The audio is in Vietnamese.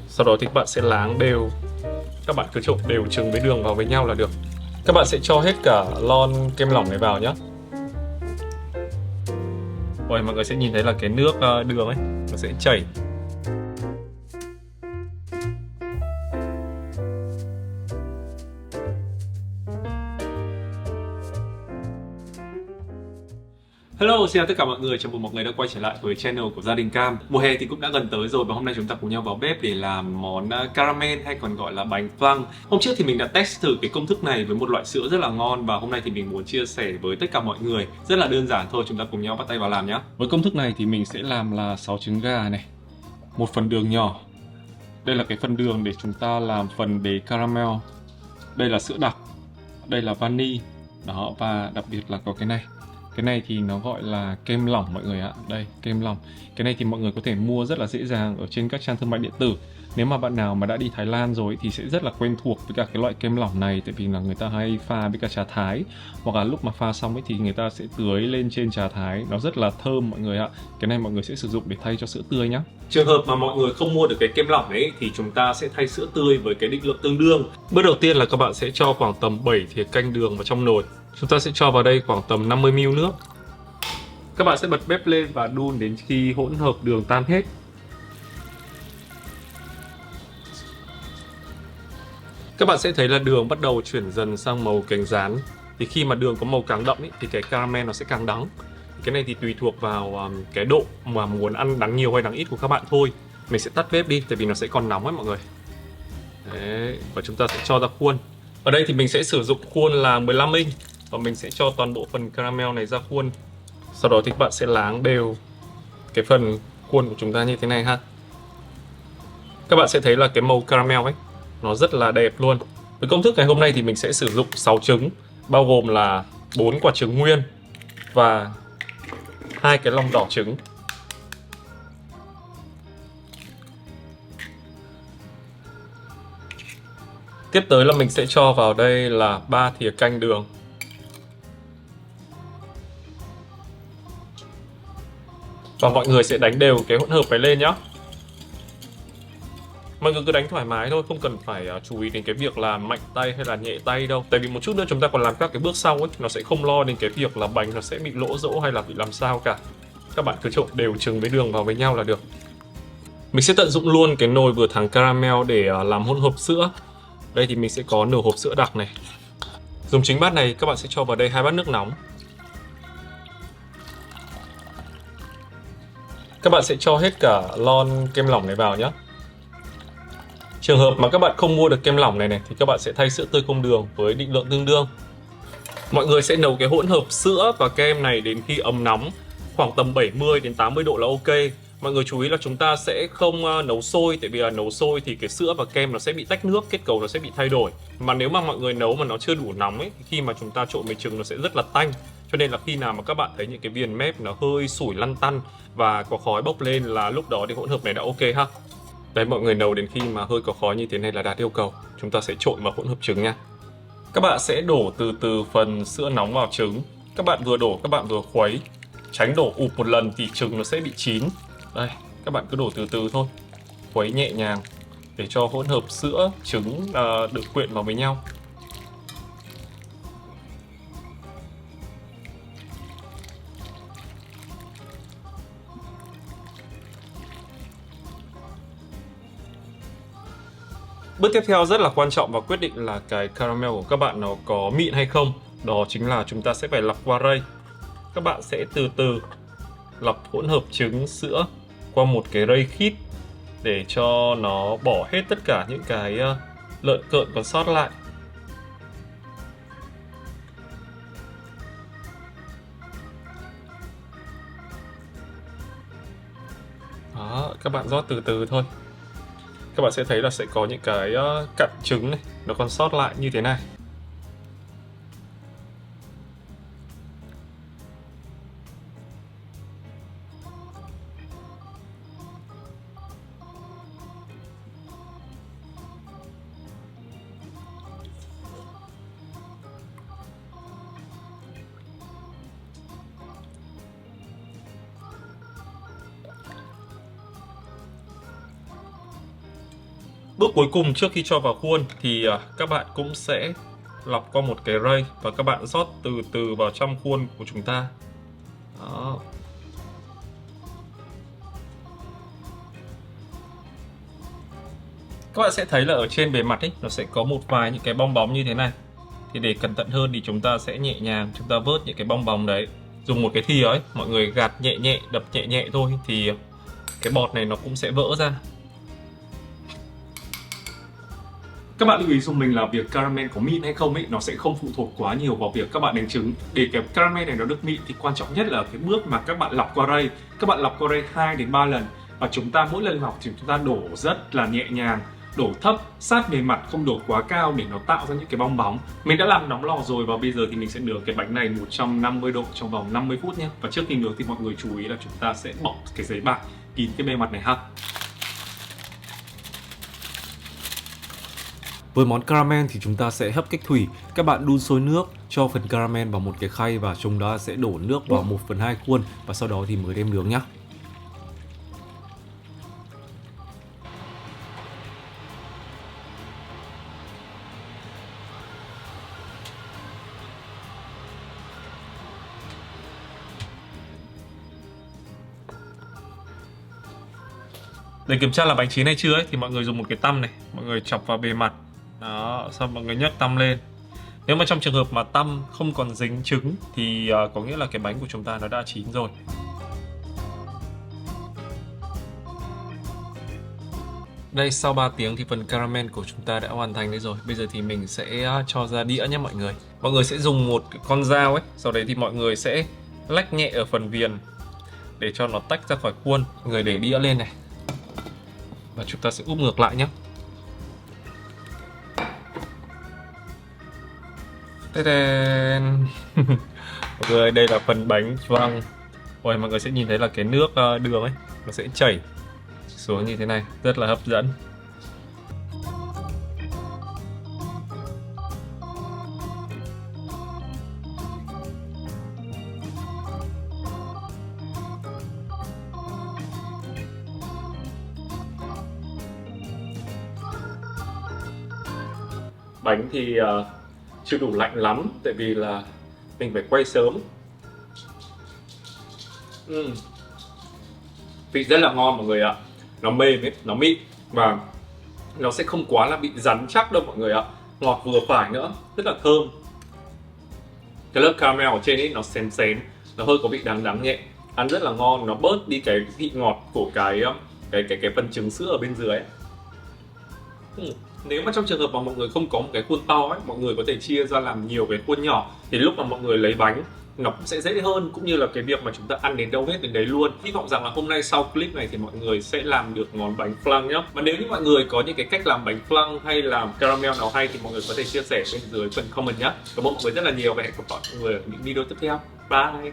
Sau đó thì các bạn sẽ láng đều. Các bạn cứ trộn đều trứng với đường vào với nhau là được. Các bạn sẽ cho hết cả lon kem lỏng này vào nhé. Rồi mọi người sẽ nhìn thấy là cái nước đường ấy nó sẽ chảy. Hello, xin chào tất cả mọi người, chào mừng mọi người đã quay trở lại với channel của Gia đình Cam. Mùa hè thì cũng đã gần tới rồi và hôm nay chúng ta cùng nhau vào bếp để làm món caramel hay còn gọi là bánh flan. Hôm trước thì mình đã test thử cái công thức này với một loại sữa rất là ngon và hôm nay thì mình muốn chia sẻ với tất cả mọi người. Rất là đơn giản thôi, chúng ta cùng nhau bắt tay vào làm nhé. Với công thức này thì mình sẽ làm là 6 trứng gà này, một phần đường nhỏ. Đây là cái phần đường để chúng ta làm phần đế caramel. Đây là sữa đặc, đây là vani. Đó, và đặc biệt là có cái này. Cái này thì nó gọi là kem lỏng mọi người ạ. Đây, kem lỏng. Cái này thì mọi người có thể mua rất là dễ dàng ở trên các trang thương mại điện tử. Nếu mà bạn nào mà đã đi Thái Lan rồi thì sẽ rất là quen thuộc với cả cái loại kem lỏng này. Tại vì là người ta hay pha với cả trà thái. Hoặc là lúc mà pha xong ấy thì người ta sẽ tưới lên trên trà thái. Nó rất là thơm mọi người ạ. Cái này mọi người sẽ sử dụng để thay cho sữa tươi nhé. Trường hợp mà mọi người không mua được cái kem lỏng ấy thì chúng ta sẽ thay sữa tươi với cái định lượng tương đương. Bước đầu tiên là các bạn sẽ cho khoảng tầm 7 thìa canh đường vào trong nồi. Chúng ta sẽ cho vào đây khoảng tầm 50ml nước. Các bạn sẽ bật bếp lên và đun đến khi hỗn hợp đường tan hết. Các bạn sẽ thấy là đường bắt đầu chuyển dần sang màu cánh gián. Thì khi mà đường có màu càng đậm ý, thì cái caramel nó sẽ càng đắng. Cái này thì tùy thuộc vào cái độ mà muốn ăn đắng nhiều hay đắng ít của các bạn thôi. Mình sẽ tắt bếp đi, tại vì nó sẽ còn nóng ấy mọi người. Đấy, và chúng ta sẽ cho ra khuôn. Ở đây thì mình sẽ sử dụng khuôn là 15 inch. Và mình sẽ cho toàn bộ phần caramel này ra khuôn. Sau đó thì các bạn sẽ láng đều cái phần khuôn của chúng ta như thế này ha. Các bạn sẽ thấy là cái màu caramel ấy nó rất là đẹp luôn. Với công thức ngày hôm nay thì mình sẽ sử dụng 6 trứng, bao gồm là 4 quả trứng nguyên và 2 cái lòng đỏ trứng. Tiếp tới là mình sẽ cho vào đây là 3 thìa canh đường. Và mọi người sẽ đánh đều cái hỗn hợp này lên nhé. Mọi người cứ đánh thoải mái thôi, không cần phải chú ý đến cái việc là mạnh tay hay là nhẹ tay đâu. Tại vì một chút nữa chúng ta còn làm các cái bước sau ấy, nó sẽ không lo đến cái việc là bánh nó sẽ bị lỗ rỗ hay là bị làm sao cả. Các bạn cứ trộn đều trứng với đường vào với nhau là được. Mình sẽ tận dụng luôn cái nồi vừa thắng caramel để làm hỗn hợp sữa. Đây thì mình sẽ có nửa hộp sữa đặc này. Dùng chính bát này các bạn sẽ cho vào đây 2 bát nước nóng. Các bạn sẽ cho hết cả lon kem lỏng này vào nhé. Trường hợp mà các bạn không mua được kem lỏng này thì các bạn sẽ thay sữa tươi không đường với định lượng tương đương. Mọi người sẽ nấu cái hỗn hợp sữa và kem này đến khi ấm nóng, khoảng tầm 70 đến 80 độ là ok. Mọi người chú ý là chúng ta sẽ không nấu sôi, tại vì là nấu sôi thì cái sữa và kem nó sẽ bị tách nước, kết cấu nó sẽ bị thay đổi. Mà nếu mà mọi người nấu mà nó chưa đủ nóng ấy, thì khi mà chúng ta trộn với trứng nó sẽ rất là tanh. Cho nên là khi nào mà các bạn thấy những cái viền mép nó hơi sủi lăn tăn và có khói bốc lên là lúc đó thì hỗn hợp này đã ok ha. Đấy, mọi người nấu đến khi mà hơi có khói như thế này là đạt yêu cầu. Chúng ta sẽ trộn vào hỗn hợp trứng nha. Các bạn sẽ đổ từ từ phần sữa nóng vào trứng. Các bạn vừa đổ, các bạn vừa khuấy. Tránh đổ ụp một lần thì trứng nó sẽ bị chín. Đây, các bạn cứ đổ từ từ thôi. Khuấy nhẹ nhàng để cho hỗn hợp sữa, trứng được quyện vào với nhau. Bước tiếp theo rất là quan trọng và quyết định là cái caramel của các bạn nó có mịn hay không. Đó chính là chúng ta sẽ phải lọc qua rây. Các bạn sẽ từ từ lọc hỗn hợp trứng sữa qua một cái rây khít để cho nó bỏ hết tất cả những cái lợn cợn còn sót lại. Đó, các bạn rót từ từ thôi. Các bạn sẽ thấy là sẽ có những cái cặn trứng này nó còn sót lại như thế này. Bước cuối cùng trước khi cho vào khuôn thì các bạn cũng sẽ lọc qua một cái rây và các bạn rót từ từ vào trong khuôn của chúng ta. Đó. Các bạn sẽ thấy là ở trên bề mặt ấy nó sẽ có một vài những cái bong bóng như thế này. Thì để cẩn thận hơn thì chúng ta sẽ nhẹ nhàng chúng ta vớt những cái bong bóng đấy. Dùng một cái thìa ấy, mọi người gạt nhẹ nhẹ, đập nhẹ nhẹ thôi thì cái bọt này nó cũng sẽ vỡ ra. Các bạn lưu ý giúp mình là việc caramel có mịn hay không ấy, nó sẽ không phụ thuộc quá nhiều vào việc các bạn đánh trứng. Để cái caramel này nó được mịn thì quan trọng nhất là cái bước mà các bạn lọc qua rây. Các bạn lọc qua rây 2 đến 3 lần và chúng ta mỗi lần lọc thì chúng ta đổ rất là nhẹ nhàng, đổ thấp sát bề mặt, không đổ quá cao để nó tạo ra những cái bong bóng. Mình đã làm nóng lò rồi và bây giờ thì mình sẽ nướng cái bánh này 150 độ trong vòng 50 phút nhé. Và trước khi nướng thì mọi người chú ý là chúng ta sẽ bọc cái giấy bạc kín cái bề mặt này ha. Với món caramel thì chúng ta sẽ hấp cách thủy. Các bạn đun sôi nước, cho phần caramel vào một cái khay và chúng ta sẽ đổ nước vào 1/2 khuôn và sau đó thì mới đem nướng nhé. Để kiểm tra là bánh chín hay chưa ấy, thì mọi người dùng một cái tăm này, mọi người chọc vào bề mặt. Đó, xong mọi người nhấc tăm lên. Nếu mà trong trường hợp mà tăm không còn dính trứng thì có nghĩa là cái bánh của chúng ta nó đã chín rồi. Đây, sau 3 tiếng thì phần caramel của chúng ta đã hoàn thành đấy rồi. Bây giờ thì mình sẽ cho ra đĩa nhé mọi người. Mọi người sẽ dùng một con dao ấy, sau đấy thì mọi người sẽ lách nhẹ ở phần viền để cho nó tách ra khỏi khuôn. Mọi người để đĩa lên này. Và chúng ta sẽ úp ngược lại nhé. Mọi người, đây là phần bánh flan. Ôi, mọi người sẽ nhìn thấy là cái nước đường ấy nó sẽ chảy xuống như thế này, rất là hấp dẫn. Bánh thì chưa đủ lạnh lắm tại vì là mình phải quay sớm. Vị rất là ngon mọi người ạ. Nó mềm ấy, nó mịn và nó sẽ không quá là bị rắn chắc đâu mọi người ạ. Ngọt vừa phải nữa, rất là thơm. Cái lớp caramel ở trên ấy nó xém xém, nó hơi có vị đắng đắng nhẹ. Ăn rất là ngon, nó bớt đi cái vị ngọt của cái phần trứng sữa ở bên dưới ấy. Nếu mà trong trường hợp mà mọi người không có một cái khuôn to ấy, mọi người có thể chia ra làm nhiều cái khuôn nhỏ thì lúc mà mọi người lấy bánh nó cũng sẽ dễ hơn, cũng như là cái việc mà chúng ta ăn đến đâu hết đến đấy luôn. Hy vọng rằng là hôm nay sau clip này thì mọi người sẽ làm được món bánh flan nhé. Và nếu như mọi người có những cái cách làm bánh flan hay làm caramel nào hay thì mọi người có thể chia sẻ bên dưới phần comment nhé. Cảm ơn mọi người rất là nhiều và hẹn gặp lại mọi người ở những video tiếp theo. Bye.